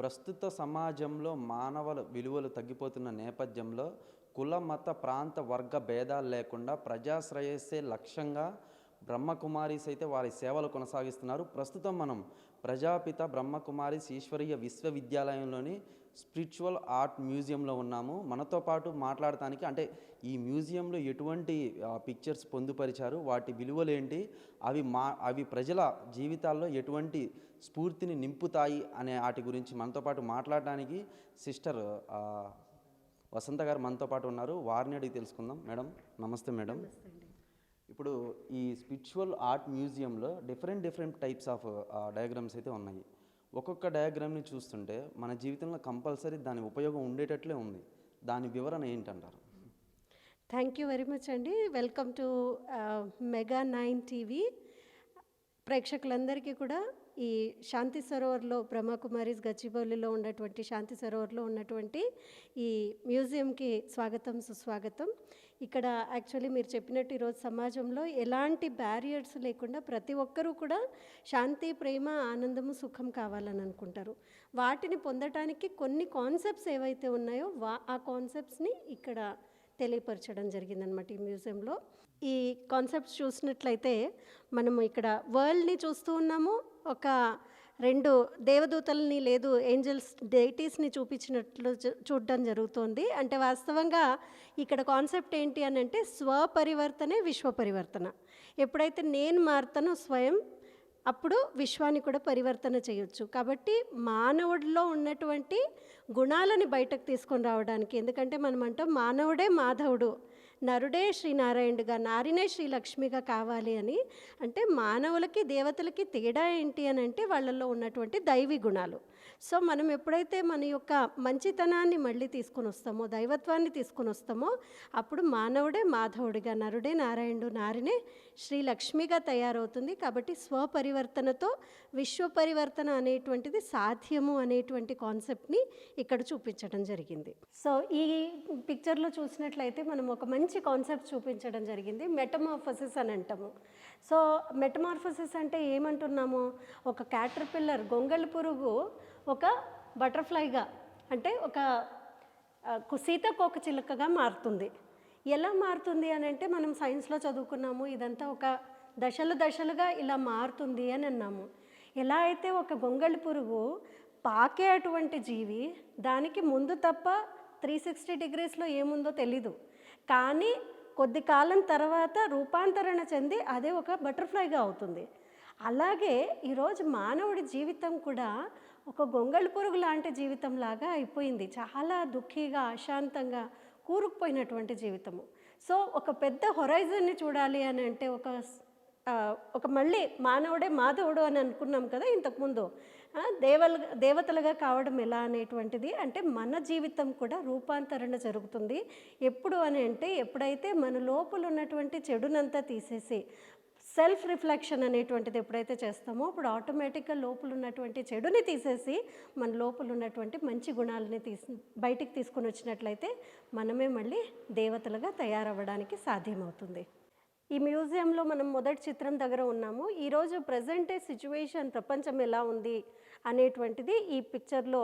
ప్రస్తుత సమాజంలో మానవుల విలువలు తగ్గిపోతున్న నేపథ్యంలో కుల మత ప్రాంత వర్గ భేదాలు లేకుండా ప్రజాశ్రేయస్సే లక్ష్యంగా బ్రహ్మకుమారీస్ అయితే వారి సేవలు కొనసాగిస్తున్నారు. ప్రస్తుతం మనం ప్రజాపిత బ్రహ్మకుమారీస్ ఈశ్వరీయ విశ్వవిద్యాలయంలోని స్పిరిచువల్ ఆర్ట్ మ్యూజియంలో ఉన్నాము. మనతో పాటు మాట్లాడటానికి అంటే ఈ మ్యూజియంలో ఎటువంటి పిక్చర్స్ పొందుపరిచారు, వాటి విలువలేంటి, అవి ప్రజల జీవితాల్లో ఎటువంటి స్ఫూర్తిని నింపుతాయి అనే వాటి గురించి మనతో పాటు మాట్లాడడానికి సిస్టర్ వసంత గారు మనతో పాటు ఉన్నారు. వారిని అడిగి తెలుసుకుందాం. మేడం నమస్తే. మేడం, ఇప్పుడు ఈ స్పిరిచువల్ ఆర్ట్ మ్యూజియంలో డిఫరెంట్ టైప్స్ ఆఫ్ డయాగ్రామ్స్ అయితే ఉన్నాయి. ఒక్కొక్క డయాగ్రామ్ని చూస్తుంటే మన జీవితంలో కంపల్సరీ దాని ఉపయోగం ఉండేటట్లే ఉంది. దాని వివరణ ఏంటంటారు? థ్యాంక్ యూ వెరీ మచ్ అండి. Welcome to mega 9 TV. ప్రేక్షకులందరికీ కూడా ఈ శాంతి సరోవర్లో బ్రహ్మకుమారీస్ గచ్చిబౌలిలో ఉన్నటువంటి శాంతి సరోవర్లో ఉన్నటువంటి ఈ మ్యూజియంకి స్వాగతం, సుస్వాగతం. ఇక్కడ యాక్చువల్లీ మీరు చెప్పినట్టు ఈరోజు సమాజంలో ఎలాంటి బ్యారియర్స్ లేకుండా ప్రతి ఒక్కరూ కూడా శాంతి, ప్రేమ, ఆనందము, సుఖం కావాలని అనుకుంటారు. వాటిని పొందటానికి కొన్ని కాన్సెప్ట్స్ ఏవైతే ఉన్నాయో ఆ కాన్సెప్ట్స్ని ఇక్కడ తెలియపరచడం జరిగిందనమాట ఈ మ్యూజియంలో. ఈ కాన్సెప్ట్స్ చూసినట్లయితే మనము ఇక్కడ వరల్డ్ని చూస్తూ ఉన్నాము. ఒక 2 దేవదూతల్ని లేదు ఏంజల్స్ డైటీస్ని చూపించినట్లు చూడడం జరుగుతుంది. అంటే వాస్తవంగా ఇక్కడ కాన్సెప్ట్ ఏంటి అని అంటే స్వపరివర్తనే విశ్వపరివర్తన. ఎప్పుడైతే నేను మారుతానో స్వయం, అప్పుడు విశ్వాన్ని కూడా పరివర్తన చేయొచ్చు. కాబట్టి మానవుడిలో ఉన్నటువంటి గుణాలని బయటకు తీసుకొని రావడానికి, ఎందుకంటే మనం అంటాం మానవుడే మాధవుడు, నరుడే శ్రీనారాయణుడుగా, నారినే శ్రీలక్ష్మిగా కావాలి అని. అంటే మానవులకి దేవతలకి తేడా ఏంటి అని అంటే వాళ్ళల్లో ఉన్నటువంటి దైవీ గుణాలు. సో మనం ఎప్పుడైతే మన యొక్క మంచితనాన్ని మళ్ళీ తీసుకొని వస్తామో, దైవత్వాన్ని తీసుకొని వస్తామో, అప్పుడు మానవుడే మాధవుడిగా, నరుడే నారాయణుడు, నారినే శ్రీలక్ష్మిగా తయారవుతుంది. కాబట్టి స్వపరివర్తనతో విశ్వపరివర్తన అనేటువంటిది సాధ్యము అనేటువంటి కాన్సెప్ట్ని ఇక్కడ చూపించడం జరిగింది. సో ఈ పిక్చర్లో చూసినట్లయితే మనం ఒక మంచి కాన్సెప్ట్ చూపించడం జరిగింది. మెటమార్ఫోసిస్ అని అంటాము. సో మెటమార్ఫోసిస్ అంటే ఏమంటున్నాము, ఒక క్యాటర్పిల్లర్ గొంగళి పురుగు ఒక బటర్ఫ్లైగా, అంటే ఒక సీతాకోక చిలుకగా మారుతుంది. ఎలా మారుతుంది అని అంటే మనం సైన్స్లో చదువుకున్నాము, ఇదంతా ఒక దశలుగా ఇలా మారుతుంది అని అన్నాము. ఎలా అయితే ఒక గొంగళి పురుగు పాకే అటువంటి జీవి, దానికి ముందు తప్ప 360 డిగ్రీస్లో ఏముందో తెలీదు, కానీ కొద్ది కాలం తర్వాత రూపాంతరణ చెంది అదే ఒక బటర్ఫ్లైగా అవుతుంది. అలాగే ఈరోజు మానవుడి జీవితం కూడా ఒక గొంగళి పురుగు లాంటి జీవితంలాగా అయిపోయింది. చాలా దుఃఖీగా, అశాంతంగా కూరుకుపోయినటువంటి జీవితము. సో ఒక పెద్ద హొరైజన్ని చూడాలి అని అంటే ఒక మళ్ళీ మానవుడే మాధవుడు అని అనుకున్నాం కదా ఇంతకుముందు, దేవతలుగా కావడం ఎలా అనేటువంటిది. అంటే మన జీవితం కూడా రూపాంతరణ జరుగుతుంది. ఎప్పుడు అని అంటే ఎప్పుడైతే మన లోపల ఉన్నటువంటి చెడునంతా తీసేసి సెల్ఫ్ రిఫ్లెక్షన్ అనేటువంటిది ఎప్పుడైతే చేస్తామో, అప్పుడు ఆటోమేటిక్గా లోపల ఉన్నటువంటి చెడుని తీసేసి మన లోపల ఉన్నటువంటి మంచి గుణాలని బయటికి తీసుకుని వచ్చినట్లయితే మనమే మళ్ళీ దేవతలుగా తయారవ్వడానికి సాధ్యమవుతుంది. ఈ మ్యూజియంలో మనం మొదటి చిత్రం దగ్గర ఉన్నాము. ఈరోజు ప్రజెంట్ సిచ్యువేషన్, ప్రపంచం ఎలా ఉంది అనేటువంటిది ఈ పిక్చర్లో,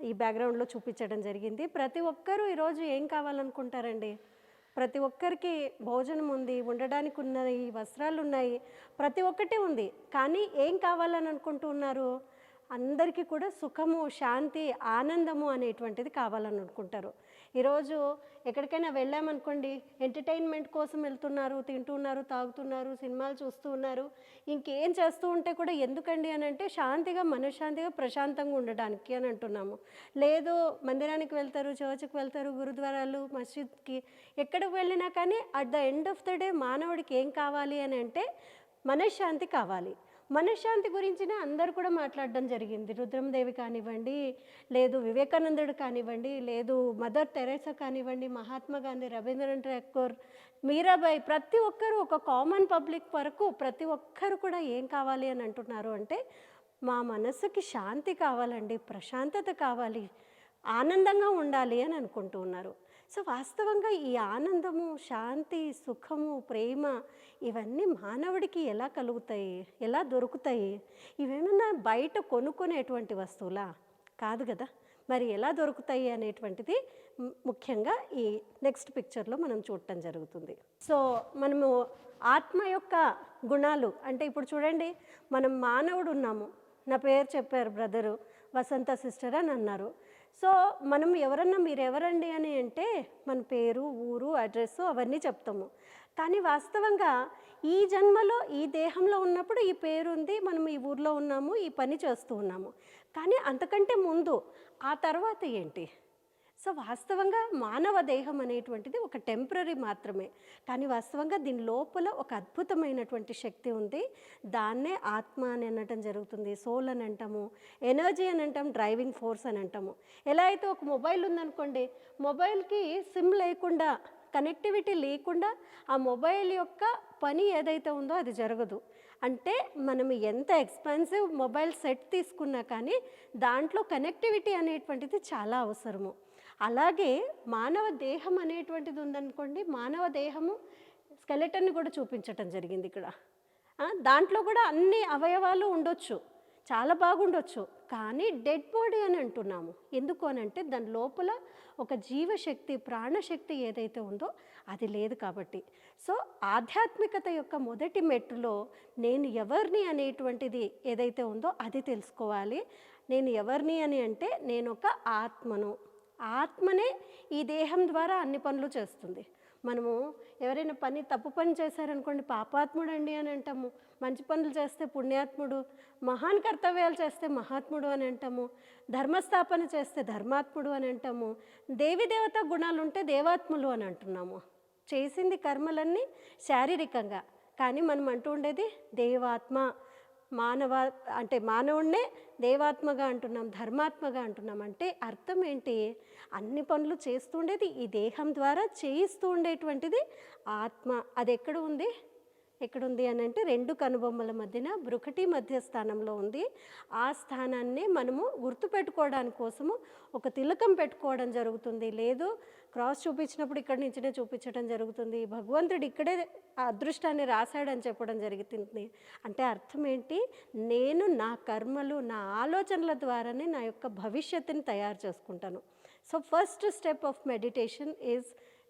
ఈ బ్యాక్గ్రౌండ్లో చూపించడం జరిగింది. ప్రతి ఒక్కరూ ఈరోజు ఏం కావాలనుకుంటారండి? ప్రతి ఒక్కరికి భోజనం ఉంది, ఉండడానికి ఉన్నాయి, వస్త్రాలు ఉన్నాయి, ప్రతి ఒక్కటి ఉంది. కానీ ఏం కావాలని అనుకుంటూ ఉన్నారు? అందరికీ కూడా సుఖము, శాంతి, ఆనందము అనేటువంటిది కావాలని అనుకుంటారు. ఈరోజు ఎక్కడికైనా వెళ్ళామనుకోండి, ఎంటర్టైన్మెంట్ కోసం వెళ్తున్నారు, తింటున్నారు, తాగుతున్నారు, సినిమాలు చూస్తూ ఉన్నారు. ఇంకేం చేస్తూ ఉంటే కూడా ఎందుకండి అని అంటే శాంతిగా, మనశ్శాంతిగా, ప్రశాంతంగా ఉండడానికి అని అంటున్నాము. లేదు మందిరానికి వెళ్తారు, చర్చ్కి వెళ్తారు, గురుద్వారాలు, మస్జిద్కి, ఎక్కడికి వెళ్ళినా కానీ at the end of the day మానవుడికి ఏం కావాలి అని అంటే మనశ్శాంతి కావాలి. మనశ్శాంతి గురించినే అందరు కూడా మాట్లాడడం జరిగింది. రుద్రమదేవి కానివ్వండి, లేదు వివేకానందుడు కానివ్వండి, లేదు మదర్ తెరేసా కానివ్వండి, మహాత్మా గాంధీ, రవీంద్రనాథ్ ఠాకూర్, మీరాబాయి, ప్రతి ఒక్కరు ఒక కామన్ పబ్లిక్ వరకు ప్రతి ఒక్కరు కూడా ఏం కావాలి అని అంటున్నారు అంటే మా మనసుకి శాంతి కావాలండి, ప్రశాంతత కావాలి, ఆనందంగా ఉండాలి అని అనుకుంటూ ఉన్నారు. సో వాస్తవంగా ఈ ఆనందము, శాంతి, సుఖము, ప్రేమ ఇవన్నీ మానవుడికి ఎలా కలుగుతాయి, ఎలా దొరుకుతాయి? ఇవేమన్నా బయట కొనుక్కునేటువంటి వస్తువులా? కాదు కదా. మరి ఎలా దొరుకుతాయి అనేటువంటిది ముఖ్యంగా ఈ నెక్స్ట్ పిక్చర్లో మనం చూడటం జరుగుతుంది. సో మనము ఆత్మ యొక్క గుణాలు అంటే ఇప్పుడు చూడండి, మనం మానవుడు ఉన్నాము. నా పేరు చెప్పారు బ్రదరు, వసంత సిస్టర్ అని అన్నారు. సో మనం ఎవరన్నా మీరు ఎవరండి అని అంటే మన పేరు, ఊరు, అడ్రస్సు అవన్నీ చెప్తాము. కానీ వాస్తవంగా ఈ జన్మలో ఈ దేహంలో ఉన్నప్పుడు ఈ పేరు ఉంది, మనం ఈ ఊర్లో ఉన్నాము, ఈ పని చేస్తూ ఉన్నాము. కానీ అంతకంటే ముందు ఆ తర్వాత ఏంటి? సో వాస్తవంగా మానవ దేహం అనేటువంటిది ఒక టెంపరరీ మాత్రమే. కానీ వాస్తవంగా దీని లోపల ఒక అద్భుతమైనటువంటి శక్తి ఉంది. దాన్నే ఆత్మ అని అనటం జరుగుతుంది, సోల్ అని అంటాము, ఎనర్జీ అని అంటాం, డ్రైవింగ్ ఫోర్స్ అని అంటాము. ఎలా అయితే ఒక మొబైల్ ఉందనుకోండి, మొబైల్కి సిమ్ లేకుండా, కనెక్టివిటీ లేకుండా ఆ మొబైల్ యొక్క పని ఏదైతే ఉందో అది జరగదు. అంటే మనం ఎంత ఎక్స్పెన్సివ్ మొబైల్ సెట్ తీసుకున్నా కానీ దాంట్లో కనెక్టివిటీ అనేటువంటిది చాలా అవసరము. అలాగే మానవ దేహం అనేటువంటిది ఉందనుకోండి, మానవ దేహము స్కెలెటన్ని కూడా చూపించటం జరిగింది ఇక్కడ. దాంట్లో కూడా అన్ని అవయవాలు ఉండొచ్చు, చాలా బాగుండొచ్చు. కానీ డెడ్ బాడీ అని అంటున్నాము. ఎందుకు అని అంటే దాని లోపల ఒక జీవశక్తి, ప్రాణశక్తి ఏదైతే ఉందో అది లేదు కాబట్టి. సో ఆధ్యాత్మికత యొక్క మొదటి మెట్టులో నేను ఎవరిని అనేటువంటిది ఏదైతే ఉందో అది తెలుసుకోవాలి. నేను ఎవరిని అని అంటే నేను ఒక ఆత్మను. ఆత్మనే ఈ దేహం ద్వారా అన్ని పనులు చేస్తుంది. మనము ఎవరైనా తప్పు పని చేశారనుకోండి, పాపాత్ముడు అండి అని అంటాము. మంచి పనులు చేస్తే పుణ్యాత్ముడు, మహాన్ కర్తవ్యాలు చేస్తే మహాత్ముడు అని అంటాము, ధర్మస్థాపన చేస్తే ధర్మాత్ముడు అని అంటాము, దేవి దేవతా గుణాలు ఉంటే దేవాత్ములు అని అంటున్నాము. చేసింది కర్మలన్నీ శారీరకంగా, కానీ మనం అంటూ ఉండేది దేవాత్మ. అంటే మానవుడినే దేవాత్మగా అంటున్నాం, ధర్మాత్మగా అంటున్నాం. అంటే అర్థం ఏంటి? అన్ని పనులు చేస్తుండేది ఈ దేహం ద్వారా చేయిస్తూ ఉండేటువంటిది ఆత్మ. అది ఎక్కడుంది అని అంటే రెండు కనుబొమ్మల మధ్యన బ్రుకటి మధ్య స్థానంలో ఉంది. ఆ స్థానాన్ని మనము గుర్తుపెట్టుకోవడానికి కోసము ఒక తిలకం పెట్టుకోవడం జరుగుతుంది. లేదు క్రాస్ చూపించినప్పుడు ఇక్కడి నుంచినే చూపించడం జరుగుతుంది. భగవంతుడు ఇక్కడే ఆ అదృష్టాన్ని రాశాడని చెప్పడం జరుగుతుంది. అంటే అర్థం ఏంటి? నేను నా కర్మలు, నా ఆలోచనల ద్వారానే నా యొక్క భవిష్యత్తుని తయారు చేసుకుంటాను. So first step of meditation is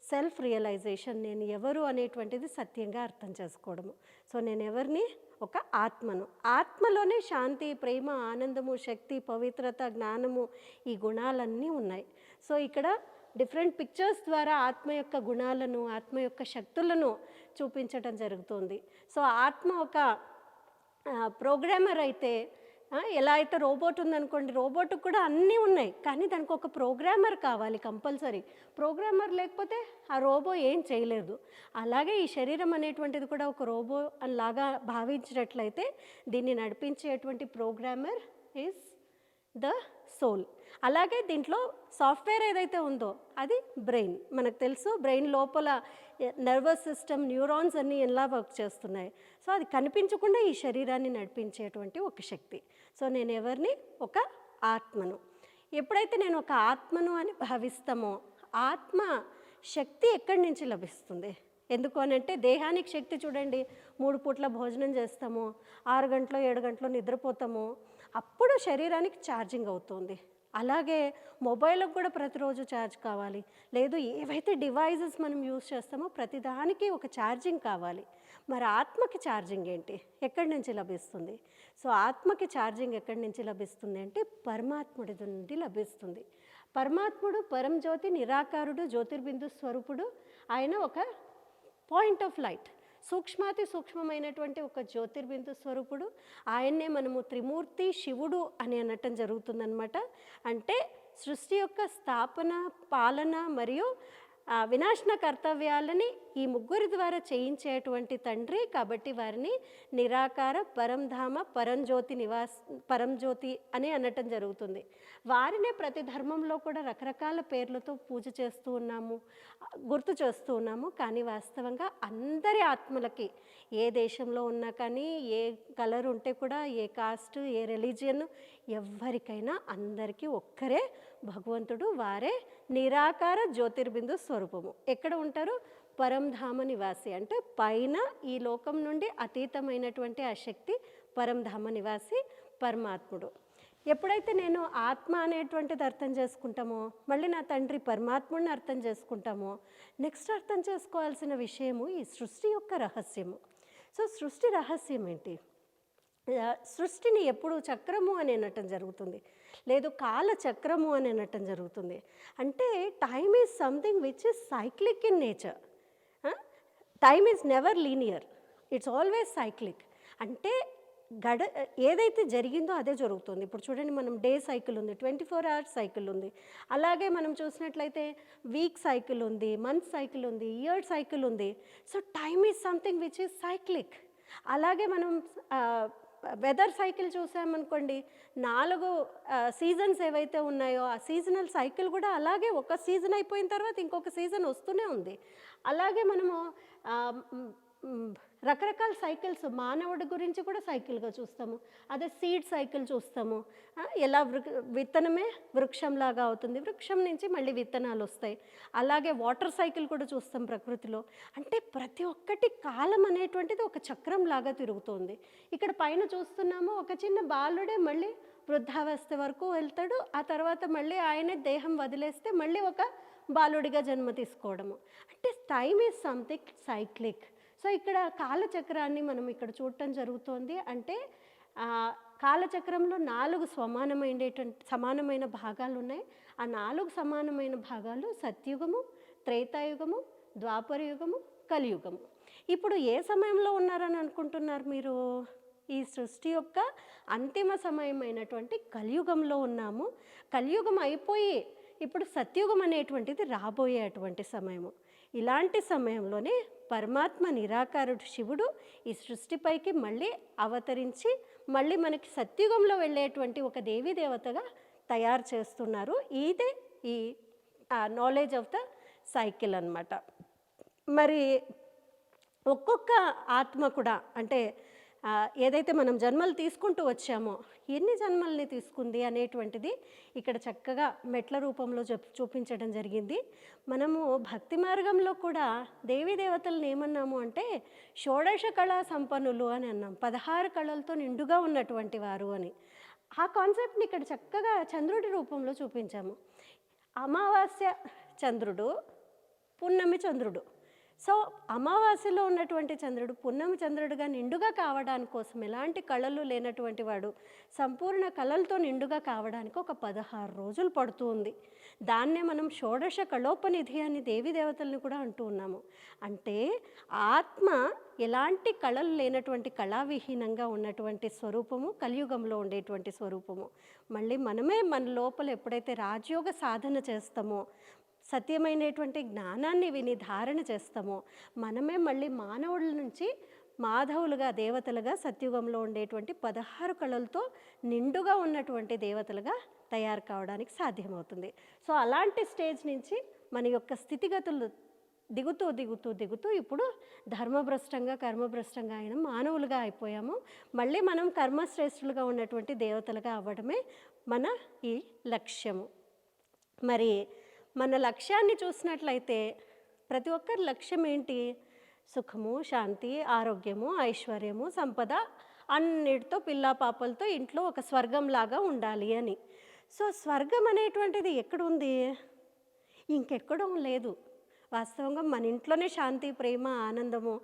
self realization. నేను ఎవరు అనేటువంటిది సత్యంగా అర్థం చేసుకోవడము. సో నేను ఎవరిని? ఒక ఆత్మను. ఆత్మలోనే శాంతి, ప్రేమ, ఆనందము, శక్తి, పవిత్రత, జ్ఞానము, ఈ గుణాలన్నీ ఉన్నాయి. సో ఇక్కడ డిఫరెంట్ పిక్చర్స్ ద్వారా ఆత్మ యొక్క గుణాలను, ఆత్మ యొక్క శక్తులను చూపించటం జరుగుతుంది. సో ఆత్మ ఒక ప్రోగ్రామర్ అయితే, ఎలా అయితే రోబోట్ ఉందనుకోండి, రోబోట్కి కూడా అన్నీ ఉన్నాయి, కానీ దానికి ఒక ప్రోగ్రామర్ కావాలి కంపల్సరీ. ప్రోగ్రామర్ లేకపోతే ఆ రోబో ఏం చేయలేదు. అలాగే ఈ శరీరం అనేటువంటిది కూడా ఒక రోబో లాగా భావించినట్లయితే దీన్ని నడిపించేటువంటి ప్రోగ్రామర్ ఈజ్ ద సోల్. అలాగే దీంట్లో సాఫ్ట్వేర్ ఏదైతే ఉందో అది బ్రెయిన్. మనకు తెలుసు బ్రెయిన్ లోపల నర్వస్ సిస్టమ్, న్యూరాన్స్ అన్నీ ఎలా వర్క్ చేస్తున్నాయి. సో అది కనిపించకుండా ఈ శరీరాన్ని నడిపించేటువంటి ఒక శక్తి. సో నేను ఎవరిని? ఒక ఆత్మను. ఎప్పుడైతే నేను ఒక ఆత్మను అని భావిస్తామో, ఆత్మ శక్తి ఎక్కడి నుంచి లభిస్తుంది? ఎందుకు అని అంటే దేహానికి శక్తి చూడండి, 3 పూట్ల భోజనం చేస్తాము, 6 గంటలో 7 గంటలో నిద్రపోతాము, అప్పుడు శరీరానికి ఛార్జింగ్ అవుతుంది. అలాగే మొబైల్కి కూడా ప్రతిరోజు ఛార్జ్ కావాలి. లేదు ఏవైతే డివైజెస్ మనం యూజ్ చేస్తామో ప్రతిదానికి ఒక ఛార్జింగ్ కావాలి. మరి ఆత్మకి ఛార్జింగ్ ఏంటి? ఎక్కడి నుంచి లభిస్తుంది? సో ఆత్మకి ఛార్జింగ్ ఎక్కడి నుంచి లభిస్తుంది అంటే పరమాత్ముడి నుండి లభిస్తుంది. పరమాత్ముడు పరంజ్యోతి, నిరాకారుడు, జ్యోతిర్బిందు స్వరూపుడు. ఆయన ఒక పాయింట్ ఆఫ్ లైట్, సూక్ష్మాతి సూక్ష్మమైనటువంటి ఒక జ్యోతిర్బిందు స్వరూపుడు. ఆయన్నే మనము త్రిమూర్తి శివుడు అని అనటం జరుగుతుందన్నమాట. అంటే సృష్టి యొక్క స్థాపన, పాలన మరియు వినాశన కర్తవ్యాలని ఈ ముగ్గురి ద్వారా చేయించేటువంటి తండ్రి. కాబట్టి వారిని నిరాకార, పరంధామ, పరంజ్యోతి అని అనటం జరుగుతుంది. వారినే ప్రతి ధర్మంలో కూడా రకరకాల పేర్లతో పూజ చేస్తూ ఉన్నాము, గుర్తు చేస్తూ ఉన్నాము. కానీ వాస్తవంగా అందరి ఆత్మలకి ఏ దేశంలో ఉన్నా కానీ, ఏ కలర్ ఉంటే కూడా, ఏ కాస్ట్, ఏ రిలీజియన్, ఎవరికైనా అందరికీ ఒక్కరే భగవంతుడు. వారే నిరాకార జ్యోతిర్బిందు స్వరూపము. ఎక్కడ ఉంటారు? పరంధామ నివాసి. అంటే పైన ఈ లోకం నుండి అతీతమైనటువంటి ఆ శక్తి పరంధామ నివాసి పరమాత్ముడు. ఎప్పుడైతే నేను ఆత్మ అనేటువంటిది అర్థం చేసుకుంటామో, మళ్ళీ నా తండ్రి పరమాత్ముడిని అర్థం చేసుకుంటామో, నెక్స్ట్ అర్థం చేసుకోవాల్సిన విషయము ఈ సృష్టి యొక్క రహస్యము. సో సృష్టి రహస్యం ఏంటి? సృష్టిని ఎప్పుడు చక్రము అని అనటం జరుగుతుంది, లేదు కాల చక్రము అని అనటం జరుగుతుంది. అంటే time is something which is cyclic in nature. Time is never linear, it's always cyclic. అంటే ఏదైతే జరిగిందో అదే జరుగుతుంది. ఇప్పుడు చూడండి, మనం డే సైకిల్ ఉంది, 24 hours సైకిల్ ఉంది. అలాగే మనం చూసినట్లయితే వీక్ సైకిల్ ఉంది, మంత్ సైకిల్ ఉంది, ఇయర్ సైకిల్ ఉంది. So time is something which is cyclic. అలాగే మనం వెదర్ సైకిల్ చూసామనుకోండి, 4 సీజన్స్ ఏవైతే ఉన్నాయో ఆ సీజనల్ సైకిల్ కూడా అలాగే ఒక సీజన్ అయిపోయిన తర్వాత ఇంకొక సీజన్ వస్తూనే ఉంది. అలాగే మనము రకరకాల సైకిల్స్, మానవుడి గురించి కూడా సైకిల్గా చూస్తాము. అదే సీడ్ సైకిల్ చూస్తాము, ఎలా విత్తనమే వృక్షంలాగా అవుతుంది, వృక్షం నుంచి మళ్ళీ విత్తనాలు వస్తాయి. అలాగే వాటర్ సైకిల్ కూడా చూస్తాం ప్రకృతిలో. అంటే ప్రతి ఒక్కటి కాలం అనేటువంటిది ఒక చక్రం లాగా తిరుగుతుంది. ఇక్కడ పైన చూస్తున్నాము, ఒక చిన్న బాలుడే మళ్ళీ వృద్ధావస్థ వరకు వెళ్తాడు, ఆ తర్వాత మళ్ళీ ఆయనే దేహం వదిలేస్తే మళ్ళీ ఒక బాలుడిగా జన్మ తీసుకోవడము. అంటే time is something cyclic. So ఇక్కడ కాలచక్రాన్ని మనం ఇక్కడ చూడటం జరుగుతోంది. అంటే కాలచక్రంలో 4 సమానమైన భాగాలు ఉన్నాయి. ఆ 4 సమానమైన భాగాలు సత్యుగము, త్రేతాయుగము, ద్వాపరయుగము, కలియుగము. ఇప్పుడు ఏ సమయంలో ఉన్నారని అనుకుంటున్నారు మీరు? ఈ సృష్టి యొక్క అంతిమ సమయమైనటువంటి కలియుగంలో ఉన్నాము. కలియుగం అయిపోయి ఇప్పుడు సత్యుగం అనేటువంటిది రాబోయే అటువంటి సమయము. ఇలాంటి సమయంలోనే పరమాత్మ నిరాకారుడు శివుడు ఈ సృష్టిపైకి మళ్ళీ అవతరించి మళ్ళీ మనకి సత్యుగంలో వెళ్ళేటువంటి ఒక దేవీ దేవతగా తయారు చేస్తున్నారు. ఇదే ఈ నాలెడ్జ్ ఆఫ్ ద సైకిల్ అన్నమాట. మరి ఒక్కొక్క ఆత్మ కూడా అంటే ఏదైతే మనం జన్మలు తీసుకుంటూ వచ్చామో ఎన్ని జన్మల్ని తీసుకుంది అనేటువంటిది ఇక్కడ చక్కగా మెట్ల రూపంలో చూపించడం జరిగింది. మనము భక్తి మార్గంలో కూడా దేవీ దేవతలను ఏమన్నాము అంటే షోడశ కళా సంపన్నులు అని అన్నాం, 16 కళలతో నిండుగా ఉన్నటువంటి వారు అని. ఆ కాన్సెప్ట్ని ఇక్కడ చక్కగా చంద్రుడి రూపంలో చూపించాము. అమావాస్య చంద్రుడు, పున్నమి చంద్రుడు. సో అమావాస్యలో ఉన్నటువంటి చంద్రుడు పున్నమి చంద్రుడిగా నిండుగా కావడానికి కోసం, ఎలాంటి కళలు లేనటువంటి వాడు సంపూర్ణ కళలతో నిండుగా కావడానికి ఒక 16 రోజులు పడుతూ ఉంది. దాన్నే మనం షోడశ కళోపనిధి అని దేవీ దేవతల్ని కూడా అంటూ ఉన్నాము. అంటే ఆత్మ ఎలాంటి కళలు లేనటువంటి కళావిహీనంగా ఉన్నటువంటి స్వరూపము కలియుగంలో ఉండేటువంటి స్వరూపము. మళ్ళీ మనమే మన లోపల ఎప్పుడైతే రాజయోగ సాధన చేస్తామో, సత్యమైనటువంటి జ్ఞానాన్ని విని ధారణ చేస్తామో, మనమే మళ్ళీ మానవుల నుంచి మాధవులుగా దేవతలుగా సత్యుగంలో ఉండేటువంటి 16 కళలతో నిండుగా ఉన్నటువంటి దేవతలుగా తయారు కావడానికి సాధ్యమవుతుంది. సో అలాంటి స్టేజ్ నుంచి మన యొక్క స్థితిగతులు దిగుతూ దిగుతూ దిగుతూ ఇప్పుడు ధర్మభ్రష్టంగా కర్మభ్రష్టంగా అయిన మానవులుగా అయిపోయాము. మళ్ళీ మనం కర్మశ్రేష్ఠులుగా ఉన్నటువంటి దేవతలుగా అవ్వడమే మన ఈ లక్ష్యము. మరి మన లక్ష్యాన్ని చూసినట్లయితే ప్రతి ఒక్కరి లక్ష్యం ఏంటి? సుఖము, శాంతి, ఆరోగ్యము, ఐశ్వర్యము, సంపద, అన్నిటితో పిల్లా పాపలతో ఇంట్లో ఒక స్వర్గంలాగా ఉండాలి అని. సో స్వర్గం అనేటువంటిది ఎక్కడుంది? ఇంకెక్కడో లేదు. వాస్తవంగా మన ఇంట్లోనే శాంతి, ప్రేమ, ఆనందము,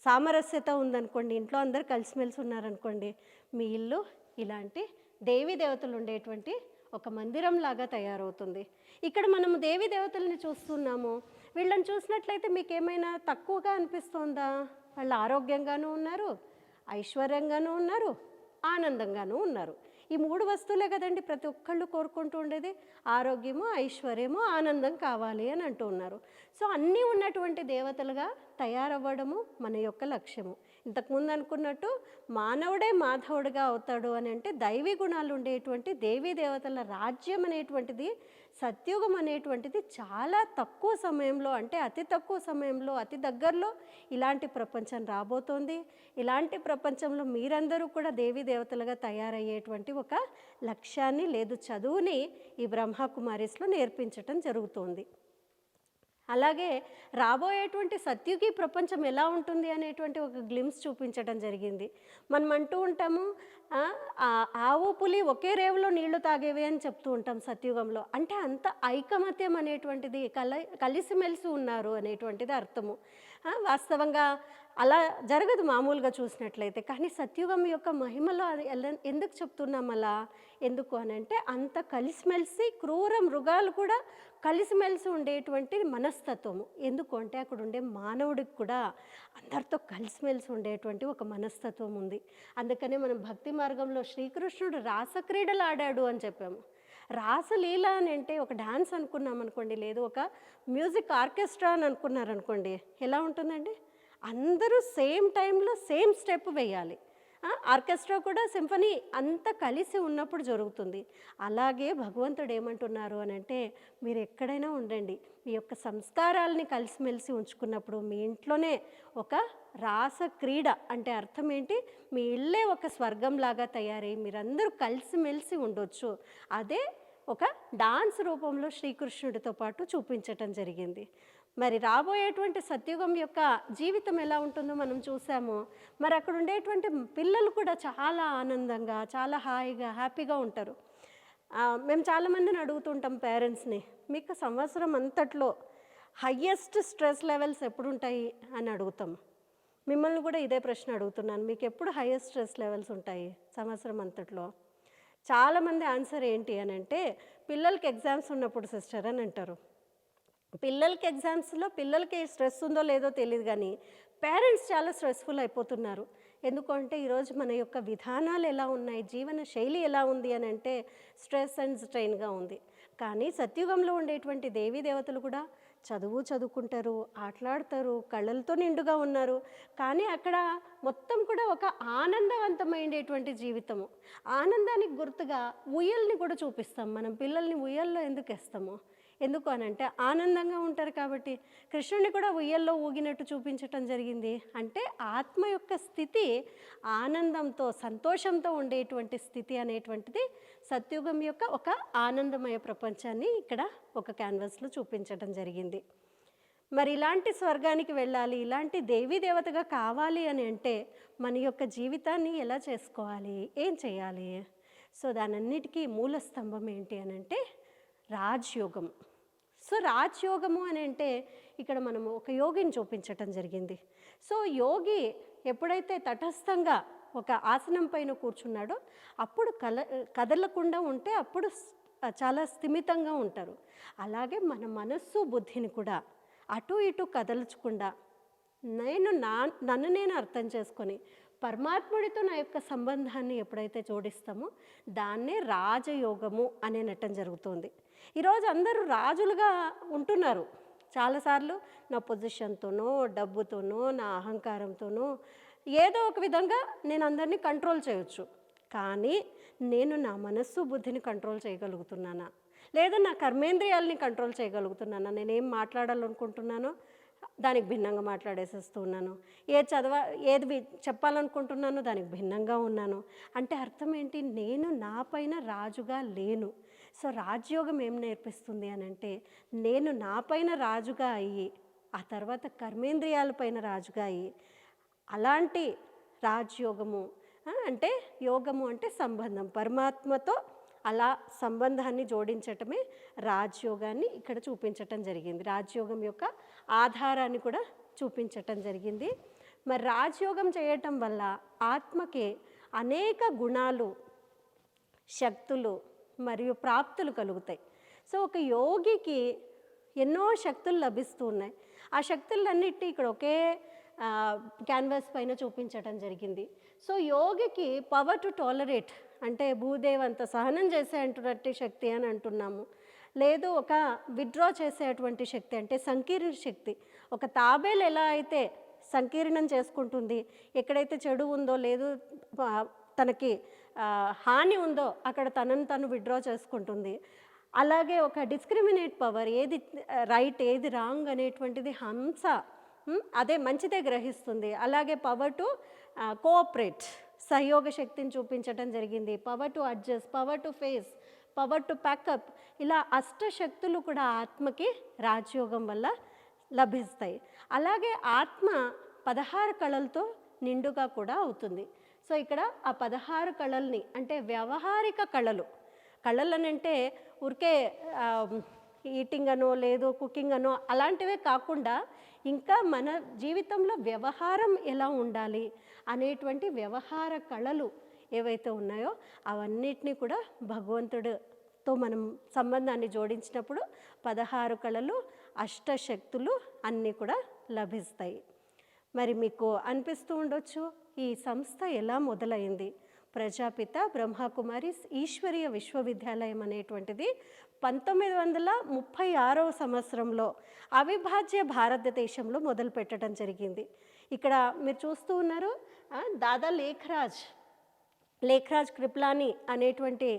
సామరస్యత ఉందనుకోండి, ఇంట్లో అందరు కలిసిమెలిసి ఉన్నారనుకోండి, మీ ఇల్లు ఇలాంటి దేవీ దేవతలు ఉండేటువంటి ఒక మందిరం లాగా తయారవుతుంది. ఇక్కడ మనము దేవీ దేవతల్ని చూస్తున్నాము. వీళ్ళని చూసినట్లయితే మీకు ఏమైనా తక్కువగా అనిపిస్తోందా? వాళ్ళు ఆరోగ్యంగానూ ఉన్నారు, ఐశ్వర్యంగానూ ఉన్నారు, ఆనందంగానూ ఉన్నారు. ఈ 3 వస్తువులే కదండి ప్రతి ఒక్కళ్ళు కోరుకుంటూ ఉండేది. ఆరోగ్యము, ఐశ్వర్యము, ఆనందం కావాలి అని అంటూ ఉన్నారు. సో అన్నీ ఉన్నటువంటి దేవతలుగా తయారవ్వడము మన యొక్క లక్ష్యము. ఇంతకుముందు అనుకున్నట్టు మానవుడే మాధవుడిగా అవుతాడు అని అంటే దైవీ గుణాలు ఉండేటువంటి దేవీ దేవతల రాజ్యం అనేటువంటిది, సత్యుగం అనేటువంటిది చాలా తక్కువ సమయంలో, అంటే అతి తక్కువ సమయంలో, అతి దగ్గరలో ఇలాంటి ప్రపంచం రాబోతోంది. ఇలాంటి ప్రపంచంలో మీరందరూ కూడా దేవీ దేవతలుగా తయారయ్యేటువంటి ఒక లక్ష్యాన్ని లేదు చదువుని ఈ బ్రహ్మకుమారీస్లో నేర్పించటం జరుగుతోంది. అలాగే రాబోయేటువంటి సత్యుగి ప్రపంచం ఎలా ఉంటుంది అనేటువంటి ఒక గ్లిమ్స్ చూపించడం జరిగింది. మనం అంటూ ఉంటాము ఆవు పులి ఒకే రేవులో నీళ్లు తాగేవి అని చెప్తూ ఉంటాం సత్యుగంలో. అంటే అంత ఐకమత్యం అనేటువంటిది కలిసిమెలిసి ఉన్నారు అనేటువంటిది అర్థము. వాస్తవంగా అలా జరగదు మామూలుగా చూసినట్లయితే. కానీ సత్యుగం యొక్క మహిమలో అది ఎందుకు చెప్తున్నాం అలా? ఎందుకు అనంటే అంత కలిసిమెలిసి క్రూర మృగాలు కూడా కలిసిమెలిసి ఉండేటువంటి మనస్తత్వము. ఎందుకు అంటే అక్కడ ఉండే మానవుడికి కూడా అందరితో కలిసిమెలిసి ఉండేటువంటి ఒక మనస్తత్వం ఉంది. అందుకనే మనం భక్తి మార్గంలో శ్రీకృష్ణుడు రాసక్రీడలు ఆడాడు అని చెప్పాము. రాసలీల అని అంటే ఒక డాన్స్ అనుకున్నాం అనుకోండి, లేదు ఒక మ్యూజిక్ ఆర్కెస్ట్రా అని అనుకున్నారనుకోండి, ఎలా ఉంటుందండి? అందరూ సేమ్ టైంలో సేమ్ స్టెప్ వేయాలి. ఆర్కెస్ట్రా కూడా సింఫనీ అంతా కలిసి ఉన్నప్పుడు జరుగుతుంది. అలాగే భగవంతుడు ఏమంటున్నారు అని అంటే, మీరు ఎక్కడైనా ఉండండి, మీ యొక్క సంస్కారాలని కలిసిమెలిసి ఉంచుకున్నప్పుడు మీ ఇంట్లోనే ఒక రాస క్రీడ అంటే అర్థం ఏంటి? మీ ఇల్లే ఒక స్వర్గంలాగా తయారై మీరందరూ కలిసిమెలిసి ఉండొచ్చు. అదే ఒక డాన్స్ రూపంలో శ్రీకృష్ణుడితో పాటు చూపించటం జరిగింది. మరి రాబోయేటువంటి సత్యుగం యొక్క జీవితం ఎలా ఉంటుందో మనం చూసాము. మరి అక్కడ ఉండేటువంటి పిల్లలు కూడా చాలా ఆనందంగా, చాలా హాయిగా, హ్యాపీగా ఉంటారు. మేము చాలామందిని అడుగుతుంటాం పేరెంట్స్ని, మీకు సంవత్సరం అంతట్లో హయ్యెస్ట్ స్ట్రెస్ లెవెల్స్ ఎప్పుడు ఉంటాయి అని అడుగుతాం. మిమ్మల్ని కూడా ఇదే ప్రశ్న అడుగుతున్నాను, మీకు ఎప్పుడు హయ్యెస్ట్ స్ట్రెస్ లెవెల్స్ ఉంటాయి సంవత్సరం అంతట్లో? చాలామంది ఆన్సర్ ఏంటి అని అంటే, పిల్లలకి ఎగ్జామ్స్ ఉన్నప్పుడు సిస్టర్ అని అంటారు. పిల్లలకి ఎగ్జామ్స్లో పిల్లలకి స్ట్రెస్ ఉందో లేదో తెలియదు, కానీ పేరెంట్స్ చాలా స్ట్రెస్ఫుల్ అయిపోతున్నారు. ఎందుకంటే ఈరోజు మన యొక్క విధానాలు ఎలా ఉన్నాయి, జీవన శైలి ఎలా ఉంది అని అంటే స్ట్రెస్ అండ్ స్ట్రెయిన్గా ఉంది. కానీ సత్యుగంలో ఉండేటువంటి దేవీ దేవతలు కూడా చదువుకుంటారు, ఆటలాడతారు, కళ్ళలతో నిండుగా ఉన్నారు. కానీ అక్కడ మొత్తం కూడా ఒక ఆనందవంతమైనటువంటి జీవితము. ఆనందానికి గుర్తుగా ఉయ్యల్ని కూడా చూపిస్తాం. మనం పిల్లల్ని ఉయ్యల్లో ఎందుకు వేస్తాము? ఎందుకు అనంటే ఆనందంగా ఉంటారు కాబట్టి. కృష్ణుడిని కూడా ఉయ్యల్లో ఊగినట్టు చూపించటం జరిగింది. అంటే ఆత్మ యొక్క స్థితి ఆనందంతో, సంతోషంతో ఉండేటువంటి స్థితి అనేటువంటిది సత్యుగం యొక్క ఒక ఆనందమయ ప్రపంచాన్ని ఇక్కడ ఒక క్యాన్వాస్లో చూపించడం జరిగింది. మరి ఇలాంటి స్వర్గానికి వెళ్ళాలి, ఇలాంటి దేవీ దేవతగా కావాలి అని అంటే మన యొక్క జీవితాన్ని ఎలా చేసుకోవాలి, ఏం చేయాలి? సో దానన్నిటికీ మూల స్తంభం ఏంటి అని అంటే రాజ్యోగం. సో రాజ్యోగము అని అంటే ఇక్కడ మనము ఒక యోగిని చూపించటం జరిగింది. సో యోగి ఎప్పుడైతే తటస్థంగా ఒక ఆసనం పైన కూర్చున్నాడో అప్పుడు కదలకుండా ఉంటే అప్పుడు చాలా స్థిమితంగా ఉంటారు. అలాగే మన మనస్సు బుద్ధిని కూడా అటు ఇటు కదల్చకుండా నన్ను నేను అర్థం చేసుకొని పరమాత్ముడితో నా యొక్క సంబంధాన్ని ఎప్పుడైతే జోడిస్తామో దాన్నే రాజయోగము అనేనటం జరుగుతుంది. ఈరోజు అందరూ రాజులుగా ఉంటున్నారు. చాలాసార్లు నా పొజిషన్తోనో, డబ్బుతోనో, నా అహంకారంతోనో ఏదో ఒక విధంగా నేను అందరినీ కంట్రోల్ చేయొచ్చు. కానీ నేను నా మనస్సు బుద్ధిని కంట్రోల్ చేయగలుగుతున్నానా, లేదా నా కర్మేంద్రియాలని కంట్రోల్ చేయగలుగుతున్నానా? నేనేం మాట్లాడాలనుకుంటున్నానో దానికి భిన్నంగా మాట్లాడేసేస్తూ ఉన్నాను. ఏది చెప్పాలనుకుంటున్నానో దానికి భిన్నంగా ఉన్నాను. అంటే అర్థం ఏంటి? నేను నా పైన రాజుగా లేను. సో రాజ్యోగం ఏం నేర్పిస్తుంది అని అంటే నేను నా పైన రాజుగా అయ్యి ఆ తర్వాత కర్మేంద్రియాలపైన రాజుగా అయ్యి అలాంటి రాజ్యోగము అంటే యోగము అంటే సంబంధం, పరమాత్మతో అలా సంబంధాన్ని జోడించటమే రాజ్యోగాన్ని ఇక్కడ చూపించటం జరిగింది. రాజ్యోగం యొక్క ఆధారాన్ని కూడా చూపించటం జరిగింది. మరి రాజ్యోగం చేయటం వల్ల ఆత్మకి అనేక గుణాలు, శక్తులు మరియు ప్రాప్తులు కలుగుతాయి. సో ఒక యోగికి ఎన్నో శక్తులు లభిస్తూ ఉన్నాయి. ఆ శక్తులన్నిటి ఇక్కడ ఒకే క్యాన్వాస్ పైన చూపించటం జరిగింది. సో యోగికి పవర్ టు టాలరేట్ అంటే భూదేవ్ అంత సహనం చేసేటువంటి శక్తి అని అంటున్నాము. లేదు ఒక విత్డ్రా చేసేటువంటి శక్తి అంటే సంకీర్ణ శక్తి. ఒక తాబేలు ఎలా అయితే సంకీర్ణం చేసుకుంటుంది, ఎక్కడైతే చెడు ఉందో లేదు తనకి హాని ఉందో అక్కడ తనను తను విత్డ్రా చేసుకుంటుంది. అలాగే ఒక డిస్క్రిమినేట్ పవర్, ఏది రైట్ ఏది రాంగ్ అనేటువంటిది హంస అదే మంచిదే గ్రహిస్తుంది. అలాగే పవర్ టు కోఆపరేట్ సహయోగ శక్తిని చూపించటం జరిగింది. Power to adjust, power to face, power to pack up, ఇలా అష్టశక్తులు కూడా ఆత్మకి రాజయోగం వల్ల లభిస్తాయి. అలాగే ఆత్మ 16 కళలతో నిండుగా కూడా అవుతుంది. సో ఇక్కడ ఆ 16 కళల్ని అంటే వ్యవహారిక కళలనంటే ఊరికే ఈటింగ్ అనో లేదు కుకింగ్ అనో అలాంటివే కాకుండా ఇంకా మన జీవితంలో వ్యవహారం ఎలా ఉండాలి అనేటువంటి వ్యవహార కళలు ఏవైతే ఉన్నాయో అవన్నిటినీ కూడా భగవంతుడితో మనం సంబంధాన్ని జోడించినప్పుడు 16 కళలు అష్టశక్తులు అన్నీ కూడా లభిస్తాయి. మరి మీకు అనిపిస్తూ ఉండొచ్చు ఈ సంస్థ ఎలా మొదలైంది. ప్రజాపిత బ్రహ్మకుమారిస్ ఈశ్వరీయ విశ్వవిద్యాలయం అనేటువంటిది 1936వ సంవత్సరంలో అవిభాజ్య భారతదేశంలో మొదలు పెట్టడం జరిగింది. ఇక్కడ మీరు చూస్తూ ఉన్నారు దాదా లేఖరాజ్ కృప్లాని అనేటువంటి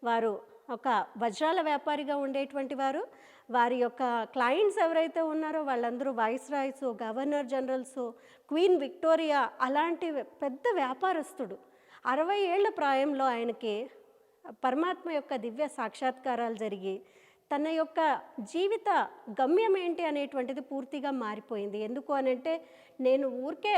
వారు ఒక వజ్రాల వ్యాపారిగా ఉండేటువంటి వారు. వారి యొక్క క్లయింట్స్ ఎవరైతే ఉన్నారో వాళ్ళందరూ viceroy's, governor generals, queen Victoria అలాంటి పెద్ద వ్యాపారస్తుడు. 60 ఏళ్ల ప్రాయంలో ఆయనకి పరమాత్మ యొక్క దివ్య సాక్షాత్కారాలు జరిగి తన యొక్క జీవిత గమ్యం ఏంటి అనేటువంటిది పూర్తిగా మారిపోయింది. ఎందుకు అనంటే నేను ఊరికే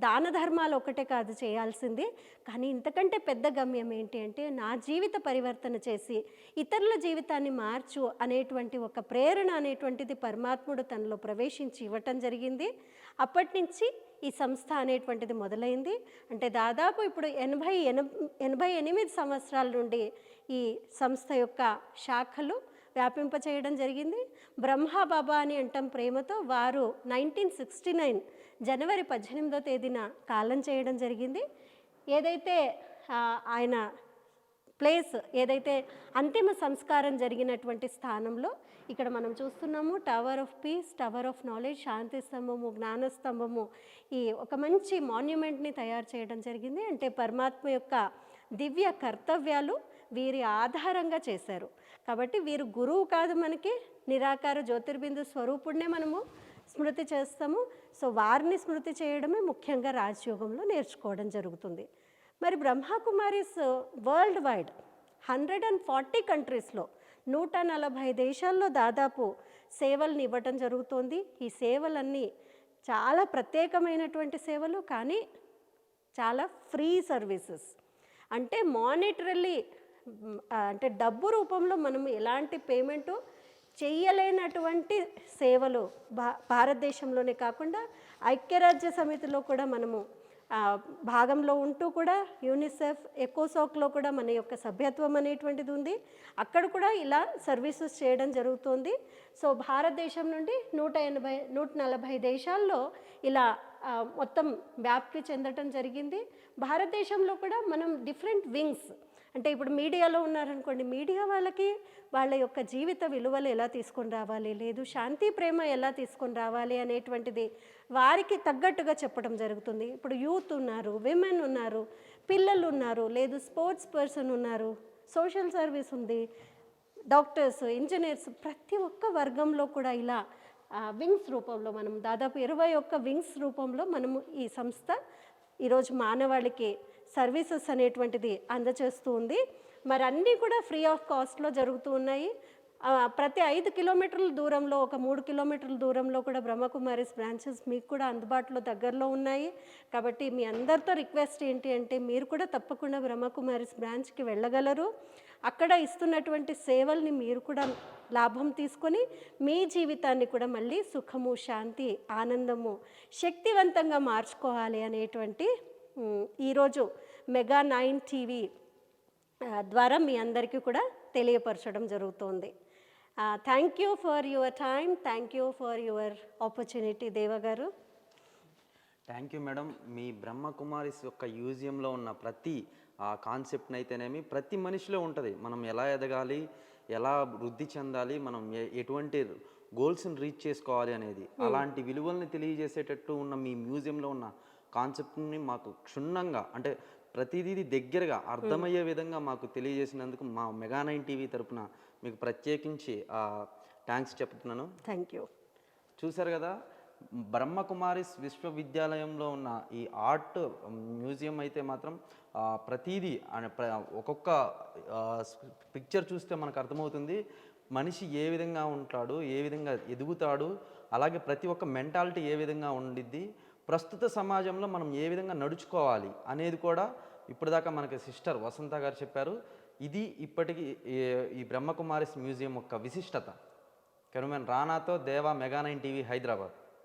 దాన ధర్మాలు ఒకటే కాదు చేయాల్సింది, కానీ ఇంతకంటే పెద్ద గమ్యం ఏంటి అంటే నా జీవిత పరివర్తన చేసి ఇతరుల జీవితాన్ని మార్చు అనేటువంటి ఒక ప్రేరణ అనేటువంటిది పరమాత్ముడు తనలో ప్రవేశించి ఇవ్వటం జరిగింది. అప్పటి నుంచి ఈ సంస్థ అనేటువంటిది మొదలైంది. అంటే దాదాపు ఇప్పుడు 88 సంవత్సరాల నుండి ఈ సంస్థ యొక్క శాఖలు వ్యాపింపచేయడం జరిగింది. బ్రహ్మబాబా అని అంటాం ప్రేమతో. వారు 1969 జనవరి 18వ తేదీన కాలం చేయడం జరిగింది. ఏదైతే ఆయన ప్లేస్ ఏదైతే అంతిమ సంస్కారం జరిగినటువంటి స్థానంలో ఇక్కడ మనం చూస్తున్నాము tower of peace, tower of knowledge, శాంతి స్తంభము, జ్ఞానస్తంభము, ఈ ఒక మంచి మాన్యుమెంట్ని తయారు చేయడం జరిగింది. అంటే పరమాత్మ యొక్క దివ్య కర్తవ్యాలు వీరి ఆధారంగా చేశారు. కాబట్టి వీరు గురువు కాదు, మనకి నిరాకార జ్యోతిర్బిందు స్వరూపుడినే మనము స్మృతి చేస్తాము. సో వారిని స్మృతి చేయడమే ముఖ్యంగా రాజయోగంలో నేర్చుకోవడం జరుగుతుంది. మరి బ్రహ్మకుమారిస్ వరల్డ్ వైడ్ 140 కంట్రీస్లో 140 దేశాల్లో దాదాపు సేవల్ని ఇవ్వటం జరుగుతుంది. ఈ సేవలన్నీ చాలా ప్రత్యేకమైనటువంటి సేవలు, కానీ చాలా ఫ్రీ సర్వీసెస్. అంటే మానిటరీలీ అంటే డబ్బు రూపంలో మనం ఎలాంటి పేమెంటు చెయ్యలేనటువంటి సేవలు భారతదేశంలోనే కాకుండా ఐక్యరాజ్య సమితిలో కూడా మనము భాగంలో ఉంటూ కూడా యూనిసెఫ్, ఎకోసాక్లో కూడా మన యొక్క సభ్యత్వం అనేటువంటిది ఉంది. అక్కడ కూడా ఇలా సర్వీసెస్ చేయడం జరుగుతుంది. సో భారతదేశం నుండి 140 దేశాల్లో ఇలా మొత్తం వ్యాప్తి చెందటం జరిగింది. భారతదేశంలో కూడా మనం డిఫరెంట్ వింగ్స్, అంటే ఇప్పుడు మీడియాలో ఉన్నారనుకోండి, మీడియా వాళ్ళకి వాళ్ళ యొక్క జీవిత విలువలు ఎలా తీసుకొని రావాలి, లేదు శాంతి ప్రేమ ఎలా తీసుకొని రావాలి అనేటువంటిది వారికి తగ్గట్టుగా చెప్పడం జరుగుతుంది. ఇప్పుడు యూత్ ఉన్నారు, విమెన్ ఉన్నారు, పిల్లలు ఉన్నారు, లేదు స్పోర్ట్స్ పర్సన్ ఉన్నారు, సోషల్ సర్వీస్ ఉంది, డాక్టర్స్, ఇంజనీర్స్, ప్రతి ఒక్క వర్గంలో కూడా ఇలా వింగ్స్ రూపంలో మనం దాదాపు 21 వింగ్స్ రూపంలో మనము ఈ సంస్థ ఈరోజు మానవాళికి సర్వీసెస్ అనేటువంటిది అందజేస్తూ ఉంది. మరి అన్నీ కూడా ఫ్రీ ఆఫ్ కాస్ట్లో జరుగుతూ ఉన్నాయి. ప్రతి 5 కిలోమీటర్ల దూరంలో, ఒక 3 కిలోమీటర్ల దూరంలో కూడా బ్రహ్మకుమారిస్ బ్రాంచెస్ మీకు కూడా అందుబాటులో దగ్గరలో ఉన్నాయి. కాబట్టి మీ అందరితో రిక్వెస్ట్ ఏంటి అంటే మీరు కూడా తప్పకుండా బ్రహ్మకుమారిస్ బ్రాంచ్కి వెళ్ళగలరు. అక్కడ ఇస్తున్నటువంటి సేవల్ని మీరు కూడా లాభం తీసుకొని మీ జీవితాన్ని కూడా మళ్ళీ సుఖము, శాంతి, ఆనందము, శక్తివంతంగా మార్చుకోవాలి అనేటువంటి ఈరోజు మెగా 9 టీవీ ద్వారా మీ అందరికీ కూడా తెలియపరచడం జరుగుతుంది. Thank you for your time, thank you for your opportunity Deva garu. Thank you madam. మీ బ్రహ్మకుమారిస్ యొక్క మ్యూజియంలో ఉన్న ప్రతి కాన్సెప్ట్ని అయితేనేమి ప్రతి మనిషిలో ఉంటుంది. మనం ఎలా ఎదగాలి, ఎలా వృద్ధి చెందాలి, మనం ఎటువంటి గోల్స్ని రీచ్ చేసుకోవాలి అనేది, అలాంటి విలువల్ని తెలియజేసేటట్టు ఉన్న మీ మ్యూజియంలో ఉన్న కాన్సెప్ట్ని మాకు క్షుణ్ణంగా, అంటే ప్రతిదీ దగ్గరగా అర్థమయ్యే విధంగా మాకు తెలియజేసినందుకు మా మెగా 9 టీవీ తరపున మీకు ప్రత్యేకించి థ్యాంక్స్ చెప్తున్నాను. Thank you. చూశారు కదా, బ్రహ్మకుమారిస్ విశ్వవిద్యాలయంలో ఉన్న ఈ ఆర్ట్ మ్యూజియం అయితే మాత్రం ప్రతిదీ ఒక్కొక్క పిక్చర్ చూస్తే మనకు అర్థమవుతుంది మనిషి ఏ విధంగా ఉంటాడు, ఏ విధంగా ఎదుగుతాడు, అలాగే ప్రతి ఒక్క మెంటాలిటీ ఏ విధంగా ఉండిద్ది, ప్రస్తుత సమాజంలో మనం ఏ విధంగా నడుచుకోవాలి అనేది కూడా ఇప్పటిదాకా మనకి సిస్టర్ వసంత గారు చెప్పారు. ఇది ఇప్పటికీ ఈ బ్రహ్మకుమారిస్ మ్యూజియం యొక్క విశిష్టత. కెమెరామెన్ రానాతో దేవా, మెగా 9 టీవీ, హైదరాబాద్.